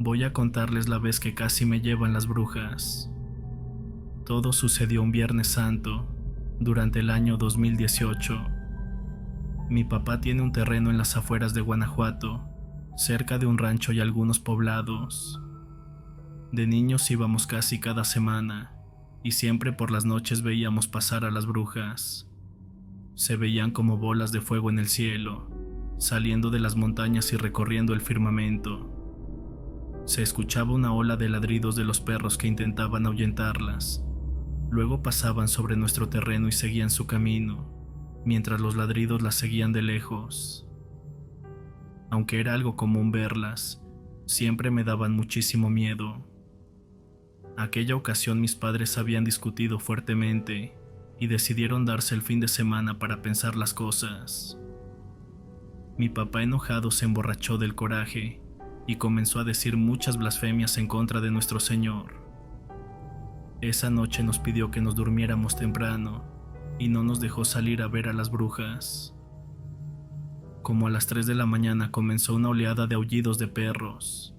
Voy a contarles la vez que casi me llevan las brujas. Todo sucedió un Viernes Santo, durante el año 2018. Mi papá tiene un terreno en las afueras de Guanajuato, cerca de un rancho y algunos poblados. De niños íbamos casi cada semana, y siempre por las noches veíamos pasar a las brujas. Se veían como bolas de fuego en el cielo, saliendo de las montañas y recorriendo el firmamento. Se escuchaba una ola de ladridos de los perros que intentaban ahuyentarlas. Luego pasaban sobre nuestro terreno y seguían su camino, mientras los ladridos las seguían de lejos. Aunque era algo común verlas, siempre me daban muchísimo miedo. Aquella ocasión mis padres habían discutido fuertemente y decidieron darse el fin de semana para pensar las cosas. Mi papá enojado se emborrachó del coraje y comenzó a decir muchas blasfemias en contra de nuestro Señor. Esa noche nos pidió que nos durmiéramos temprano y no nos dejó salir a ver a las brujas. Como a las 3 de la mañana comenzó una oleada de aullidos de perros.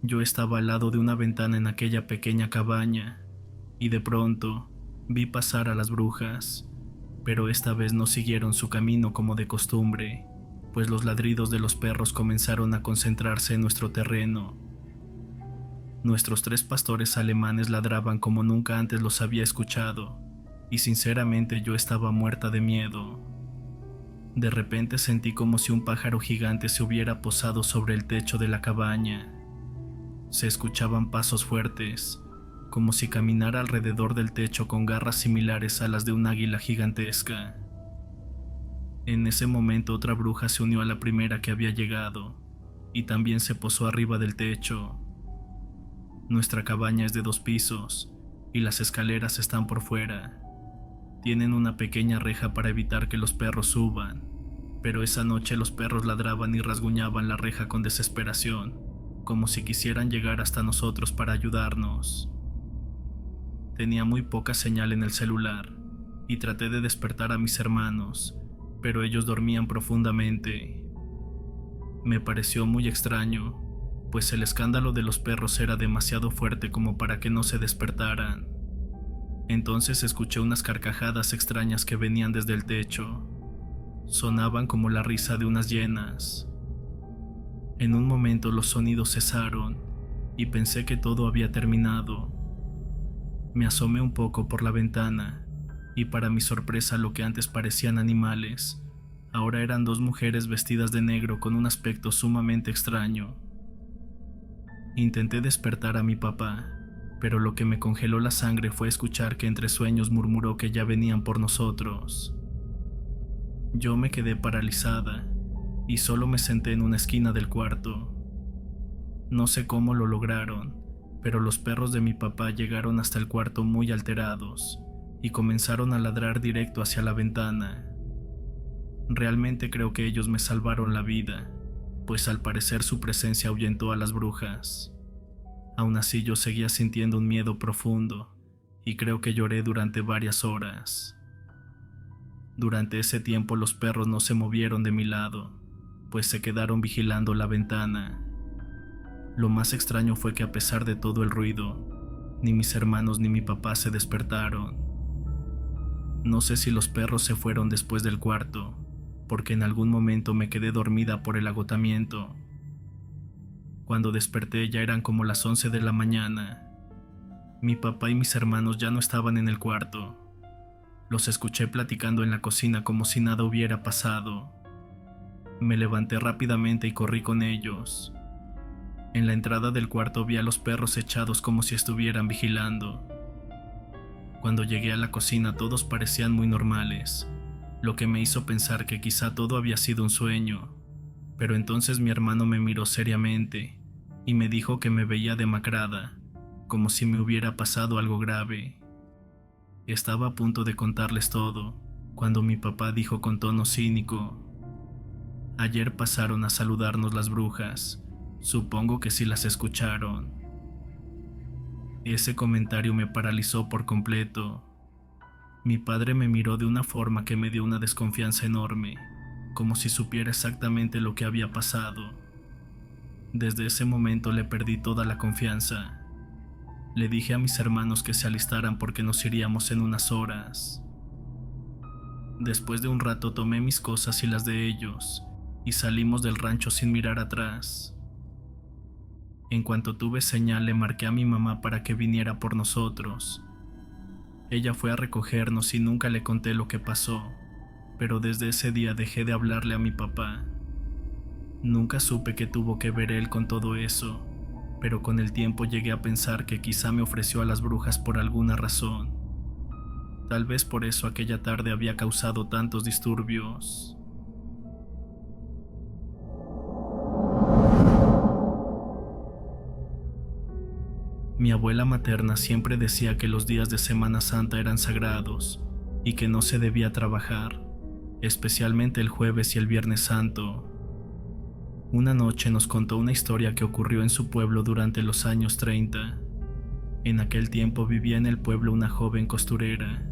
Yo estaba al lado de una ventana en aquella pequeña cabaña y de pronto vi pasar a las brujas, pero esta vez no siguieron su camino como de costumbre, pues los ladridos de los perros comenzaron a concentrarse en nuestro terreno. Nuestros 3 pastores alemanes ladraban como nunca antes los había escuchado, y sinceramente yo estaba muerta de miedo. De repente sentí como si un pájaro gigante se hubiera posado sobre el techo de la cabaña. Se escuchaban pasos fuertes, como si caminara alrededor del techo con garras similares a las de un águila gigantesca. En ese momento otra bruja se unió a la primera que había llegado, y también se posó arriba del techo. Nuestra cabaña es de 2 pisos, y las escaleras están por fuera. Tienen una pequeña reja para evitar que los perros suban, pero esa noche los perros ladraban y rasguñaban la reja con desesperación, como si quisieran llegar hasta nosotros para ayudarnos. Tenía muy poca señal en el celular, y traté de despertar a mis hermanos, pero ellos dormían profundamente. Me pareció muy extraño, pues el escándalo de los perros era demasiado fuerte como para que no se despertaran. Entonces escuché unas carcajadas extrañas que venían desde el techo. Sonaban como la risa de unas hienas. En un momento los sonidos cesaron y pensé que todo había terminado. Me asomé un poco por la ventana y para mi sorpresa lo que antes parecían animales, ahora eran 2 mujeres vestidas de negro con un aspecto sumamente extraño. Intenté despertar a mi papá, pero lo que me congeló la sangre fue escuchar que entre sueños murmuró que ya venían por nosotros. Yo me quedé paralizada y solo me senté en una esquina del cuarto. No sé cómo lo lograron, pero los perros de mi papá llegaron hasta el cuarto muy alterados y comenzaron a ladrar directo hacia la ventana. Realmente creo que ellos me salvaron la vida, pues al parecer su presencia ahuyentó a las brujas. Aún así yo seguía sintiendo un miedo profundo y creo que lloré durante varias horas. Durante ese tiempo los perros no se movieron de mi lado, pues se quedaron vigilando la ventana. Lo más extraño fue que a pesar de todo el ruido, ni mis hermanos ni mi papá se despertaron. No sé si los perros se fueron después del cuarto, porque en algún momento me quedé dormida por el agotamiento. Cuando desperté ya eran como las 11 de la mañana. Mi papá y mis hermanos ya no estaban en el cuarto. Los escuché platicando en la cocina como si nada hubiera pasado. Me levanté rápidamente y corrí con ellos. En la entrada del cuarto vi a los perros echados como si estuvieran vigilando. Cuando llegué a la cocina todos parecían muy normales, lo que me hizo pensar que quizá todo había sido un sueño, pero entonces mi hermano me miró seriamente y me dijo que me veía demacrada, como si me hubiera pasado algo grave. Estaba a punto de contarles todo, cuando mi papá dijo con tono cínico: «Ayer pasaron a saludarnos las brujas, supongo que sí las escucharon». Ese comentario me paralizó por completo. Mi padre me miró de una forma que me dio una desconfianza enorme, como si supiera exactamente lo que había pasado. Desde ese momento le perdí toda la confianza. Le dije a mis hermanos que se alistaran porque nos iríamos en unas horas. Después de un rato tomé mis cosas y las de ellos y salimos del rancho sin mirar atrás. En cuanto tuve señal le marqué a mi mamá para que viniera por nosotros. Ella fue a recogernos y nunca le conté lo que pasó, pero desde ese día dejé de hablarle a mi papá. Nunca supe qué tuvo que ver él con todo eso, pero con el tiempo llegué a pensar que quizá me ofreció a las brujas por alguna razón. Tal vez por eso aquella tarde había causado tantos disturbios. Mi abuela materna siempre decía que los días de Semana Santa eran sagrados y que no se debía trabajar, especialmente el jueves y el Viernes Santo. Una noche nos contó una historia que ocurrió en su pueblo durante los años 30. En aquel tiempo vivía en el pueblo una joven costurera.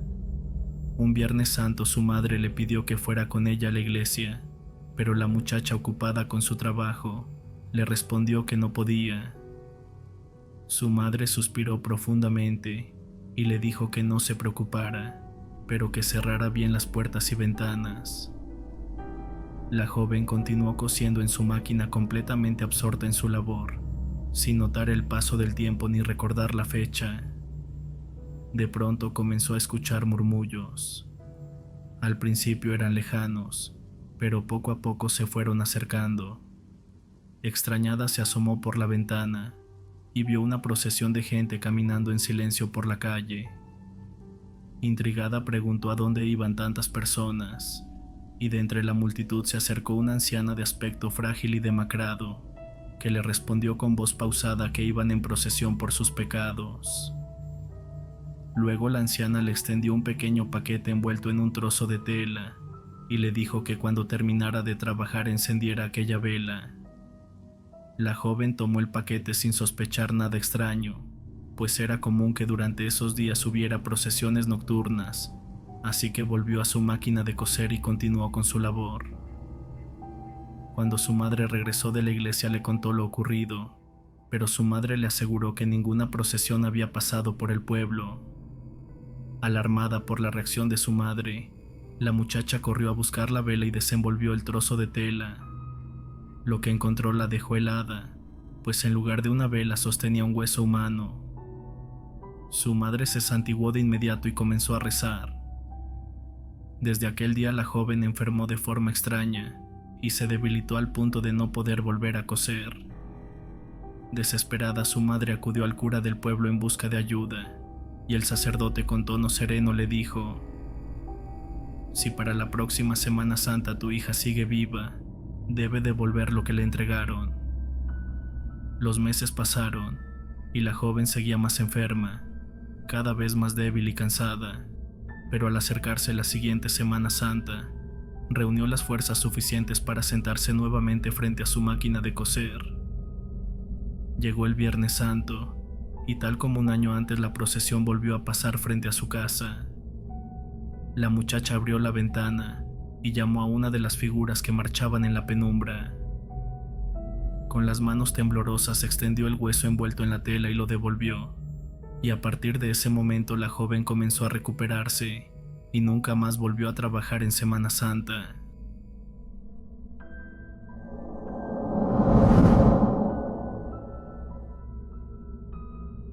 Un Viernes Santo su madre le pidió que fuera con ella a la iglesia, pero la muchacha, ocupada con su trabajo, le respondió que no podía. Su madre suspiró profundamente y le dijo que no se preocupara, pero que cerrara bien las puertas y ventanas. La joven continuó cosiendo en su máquina completamente absorta en su labor, sin notar el paso del tiempo ni recordar la fecha. De pronto comenzó a escuchar murmullos. Al principio eran lejanos, pero poco a poco se fueron acercando. Extrañada se asomó por la ventana y vio una procesión de gente caminando en silencio por la calle. Intrigada preguntó a dónde iban tantas personas, y de entre la multitud se acercó una anciana de aspecto frágil y demacrado, que le respondió con voz pausada que iban en procesión por sus pecados. Luego la anciana le extendió un pequeño paquete envuelto en un trozo de tela y le dijo que cuando terminara de trabajar encendiera aquella vela. La joven tomó el paquete sin sospechar nada extraño, pues era común que durante esos días hubiera procesiones nocturnas, así que volvió a su máquina de coser y continuó con su labor. Cuando su madre regresó de la iglesia le contó lo ocurrido, pero su madre le aseguró que ninguna procesión había pasado por el pueblo. Alarmada por la reacción de su madre, la muchacha corrió a buscar la vela y desenvolvió el trozo de tela. Lo que encontró la dejó helada, pues en lugar de una vela sostenía un hueso humano. Su madre se santiguó de inmediato y comenzó a rezar. Desde aquel día la joven enfermó de forma extraña y se debilitó al punto de no poder volver a coser. Desesperada, su madre acudió al cura del pueblo en busca de ayuda, y el sacerdote con tono sereno le dijo: «Si para la próxima Semana Santa tu hija sigue viva, debe devolver lo que le entregaron». Los meses pasaron y la joven seguía más enferma, cada vez más débil y cansada, pero al acercarse la siguiente Semana Santa, reunió las fuerzas suficientes para sentarse nuevamente frente a su máquina de coser. Llegó el Viernes Santo, y tal como un año antes la procesión volvió a pasar frente a su casa. La muchacha abrió la ventana y llamó a una de las figuras que marchaban en la penumbra. Con las manos temblorosas extendió el hueso envuelto en la tela y lo devolvió, y a partir de ese momento la joven comenzó a recuperarse y nunca más volvió a trabajar en Semana Santa.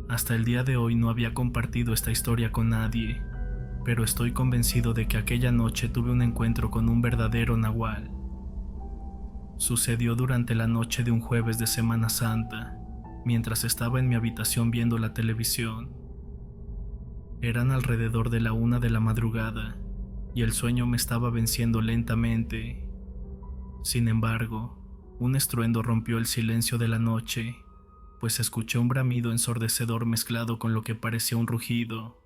Hasta el día de hoy no había compartido esta historia con nadie, pero estoy convencido de que aquella noche tuve un encuentro con un verdadero nahual. Sucedió durante la noche de un jueves de Semana Santa, mientras estaba en mi habitación viendo la televisión. Eran alrededor de la 1 de la madrugada, y el sueño me estaba venciendo lentamente. Sin embargo, un estruendo rompió el silencio de la noche, pues escuché un bramido ensordecedor mezclado con lo que parecía un rugido.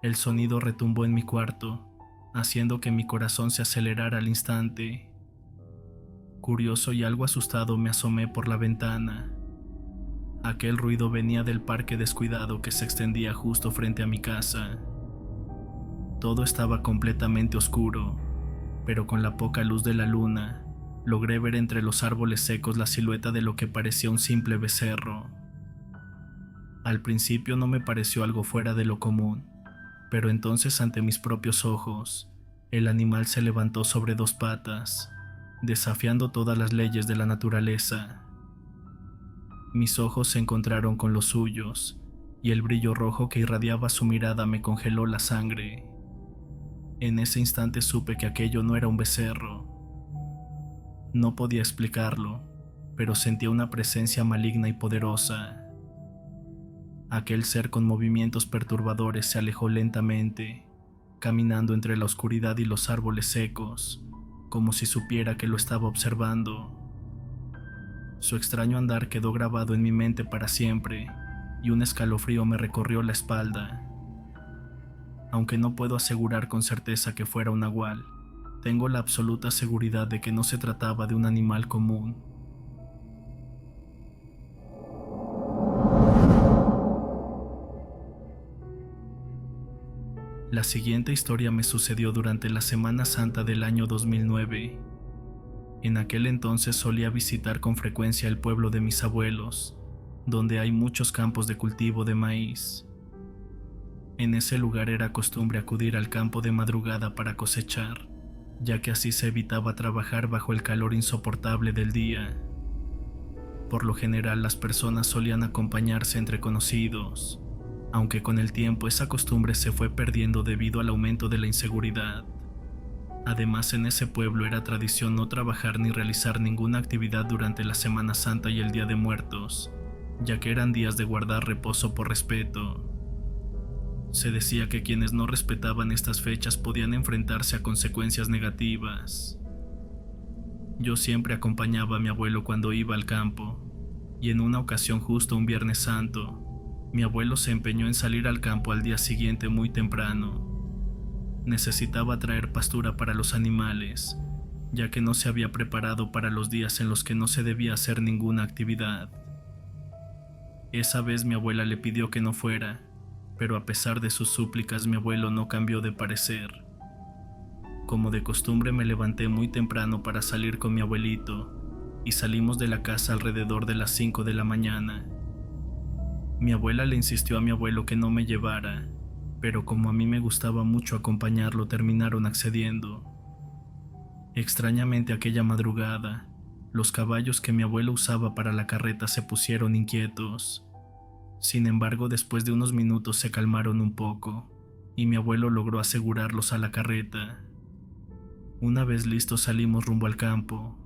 El sonido retumbó en mi cuarto, haciendo que mi corazón se acelerara al instante. Curioso y algo asustado me asomé por la ventana. Aquel ruido venía del parque descuidado que se extendía justo frente a mi casa. Todo estaba completamente oscuro, pero con la poca luz de la luna, logré ver entre los árboles secos la silueta de lo que parecía un simple becerro. Al principio no me pareció algo fuera de lo común, pero entonces ante mis propios ojos, el animal se levantó sobre dos patas, desafiando todas las leyes de la naturaleza. Mis ojos se encontraron con los suyos, y el brillo rojo que irradiaba su mirada me congeló la sangre. En ese instante supe que aquello no era un becerro. No podía explicarlo, pero sentía una presencia maligna y poderosa. Aquel ser con movimientos perturbadores se alejó lentamente, caminando entre la oscuridad y los árboles secos, como si supiera que lo estaba observando. Su extraño andar quedó grabado en mi mente para siempre, y un escalofrío me recorrió la espalda. Aunque no puedo asegurar con certeza que fuera un nahual, tengo la absoluta seguridad de que no se trataba de un animal común. La siguiente historia me sucedió durante la Semana Santa del año 2009. En aquel entonces solía visitar con frecuencia el pueblo de mis abuelos, donde hay muchos campos de cultivo de maíz. En ese lugar era costumbre acudir al campo de madrugada para cosechar, ya que así se evitaba trabajar bajo el calor insoportable del día. Por lo general las personas solían acompañarse entre conocidos, aunque con el tiempo esa costumbre se fue perdiendo debido al aumento de la inseguridad. Además, en ese pueblo era tradición no trabajar ni realizar ninguna actividad durante la Semana Santa y el Día de Muertos, ya que eran días de guardar reposo por respeto. Se decía que quienes no respetaban estas fechas podían enfrentarse a consecuencias negativas. Yo siempre acompañaba a mi abuelo cuando iba al campo, y en una ocasión justo un Viernes Santo, mi abuelo se empeñó en salir al campo al día siguiente muy temprano. Necesitaba traer pastura para los animales, ya que no se había preparado para los días en los que no se debía hacer ninguna actividad. Esa vez mi abuela le pidió que no fuera, pero a pesar de sus súplicas mi abuelo no cambió de parecer. Como de costumbre me levanté muy temprano para salir con mi abuelito, y salimos de la casa alrededor de las 5 de la mañana. Mi abuela le insistió a mi abuelo que no me llevara, pero como a mí me gustaba mucho acompañarlo, terminaron accediendo. Extrañamente aquella madrugada, los caballos que mi abuelo usaba para la carreta se pusieron inquietos. Sin embargo, después de unos minutos se calmaron un poco, y mi abuelo logró asegurarlos a la carreta. Una vez listos salimos rumbo al campo.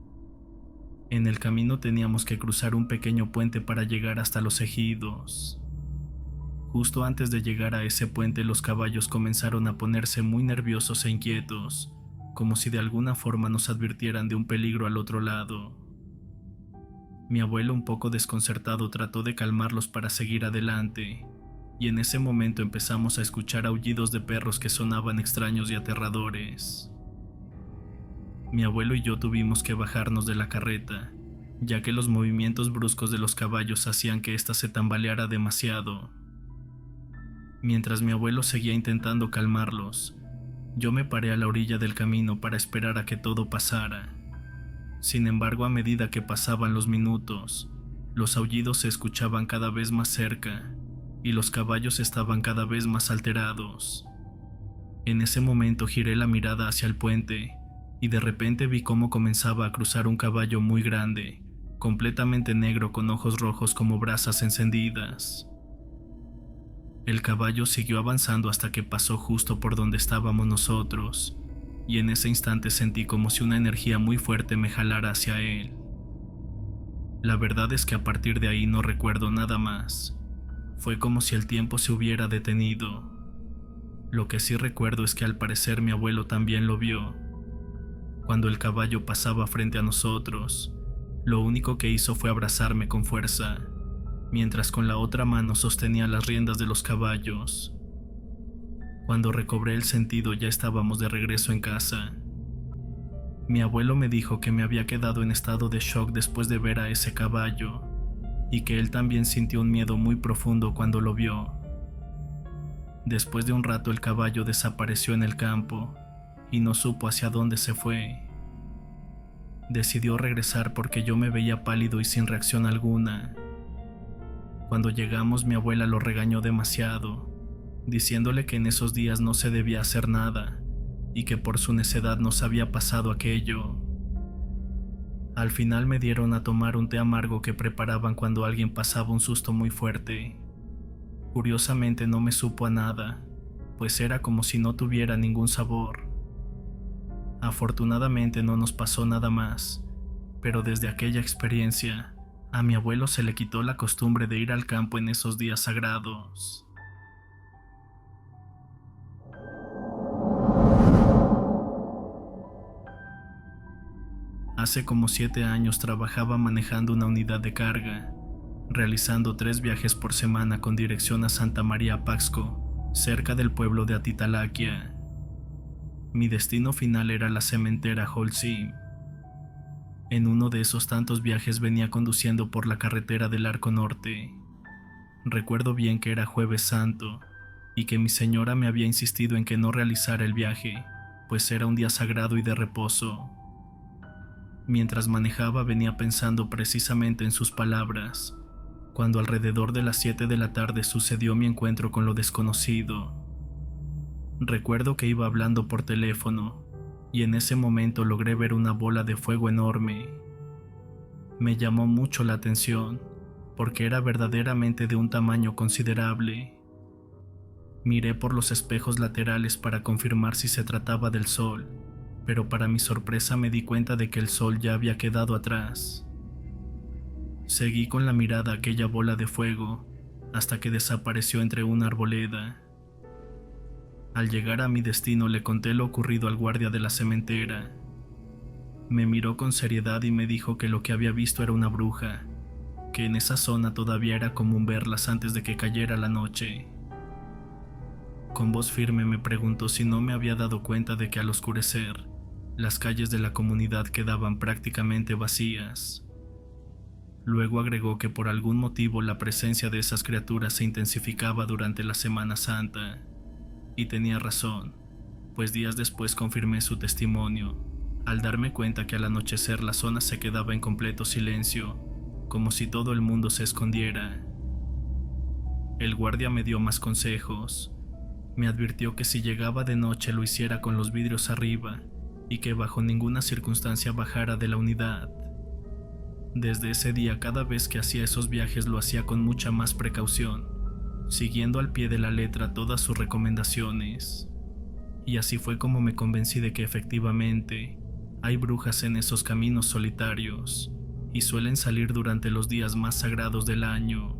En el camino teníamos que cruzar un pequeño puente para llegar hasta los ejidos. Justo antes de llegar a ese puente los caballos comenzaron a ponerse muy nerviosos e inquietos, como si de alguna forma nos advirtieran de un peligro al otro lado. Mi abuelo, un poco desconcertado, trató de calmarlos para seguir adelante, y en ese momento empezamos a escuchar aullidos de perros que sonaban extraños y aterradores. Mi abuelo y yo tuvimos que bajarnos de la carreta, ya que los movimientos bruscos de los caballos hacían que ésta se tambaleara demasiado. Mientras mi abuelo seguía intentando calmarlos, yo me paré a la orilla del camino para esperar a que todo pasara. Sin embargo, a medida que pasaban los minutos, los aullidos se escuchaban cada vez más cerca y los caballos estaban cada vez más alterados. En ese momento giré la mirada hacia el puente y de repente vi cómo comenzaba a cruzar un caballo muy grande, completamente negro con ojos rojos como brasas encendidas. El caballo siguió avanzando hasta que pasó justo por donde estábamos nosotros, y en ese instante sentí como si una energía muy fuerte me jalara hacia él. La verdad es que a partir de ahí no recuerdo nada más. Fue como si el tiempo se hubiera detenido. Lo que sí recuerdo es que al parecer mi abuelo también lo vio. Cuando el caballo pasaba frente a nosotros, lo único que hizo fue abrazarme con fuerza, mientras con la otra mano sostenía las riendas de los caballos. Cuando recobré el sentido ya estábamos de regreso en casa. Mi abuelo me dijo que me había quedado en estado de shock después de ver a ese caballo, y que él también sintió un miedo muy profundo cuando lo vio. Después de un rato el caballo desapareció en el campo, y no supo hacia dónde se fue. decidió regresar porque yo me veía pálido y sin reacción alguna. Cuando llegamos, mi abuela lo regañó demasiado, diciéndole que en esos días no se debía hacer nada y que por su necedad nos había pasado aquello. Al final me dieron a tomar un té amargo que preparaban cuando alguien pasaba un susto muy fuerte. Curiosamente no me supo a nada, pues era como si no tuviera ningún sabor. Afortunadamente no nos pasó nada más, pero desde aquella experiencia, a mi abuelo se le quitó la costumbre de ir al campo en esos días sagrados. Hace como 7 años trabajaba manejando una unidad de carga, realizando 3 viajes por semana con dirección a Santa María Paxco, cerca del pueblo de Atitalaquia. Mi destino final era la cementera Holcim. En uno de esos tantos viajes venía conduciendo por la carretera del Arco Norte. Recuerdo bien que era Jueves Santo y que mi señora me había insistido en que no realizara el viaje, pues era un día sagrado y de reposo. Mientras manejaba venía pensando precisamente en sus palabras, cuando alrededor de las 7 de la tarde sucedió mi encuentro con lo desconocido. Recuerdo que iba hablando por teléfono y en ese momento logré ver una bola de fuego enorme. Me llamó mucho la atención porque era verdaderamente de un tamaño considerable. Miré por los espejos laterales para confirmar si se trataba del sol, pero para mi sorpresa me di cuenta de que el sol ya había quedado atrás. Seguí con la mirada aquella bola de fuego hasta que desapareció entre una arboleda. Al llegar a mi destino le conté lo ocurrido al guardia de la cementera. Me miró con seriedad y me dijo que lo que había visto era una bruja, que en esa zona todavía era común verlas antes de que cayera la noche. Con voz firme me preguntó si no me había dado cuenta de que al oscurecer, las calles de la comunidad quedaban prácticamente vacías. Luego agregó que por algún motivo la presencia de esas criaturas se intensificaba durante la Semana Santa. Y tenía razón, pues días después confirmé su testimonio, al darme cuenta que al anochecer la zona se quedaba en completo silencio, como si todo el mundo se escondiera. El guardia me dio más consejos. Me advirtió que si llegaba de noche lo hiciera con los vidrios arriba y que bajo ninguna circunstancia bajara de la unidad. Desde ese día, cada vez que hacía esos viajes lo hacía con mucha más precaución, siguiendo al pie de la letra todas sus recomendaciones. Y así fue como me convencí de que efectivamente hay brujas en esos caminos solitarios y suelen salir durante los días más sagrados del año.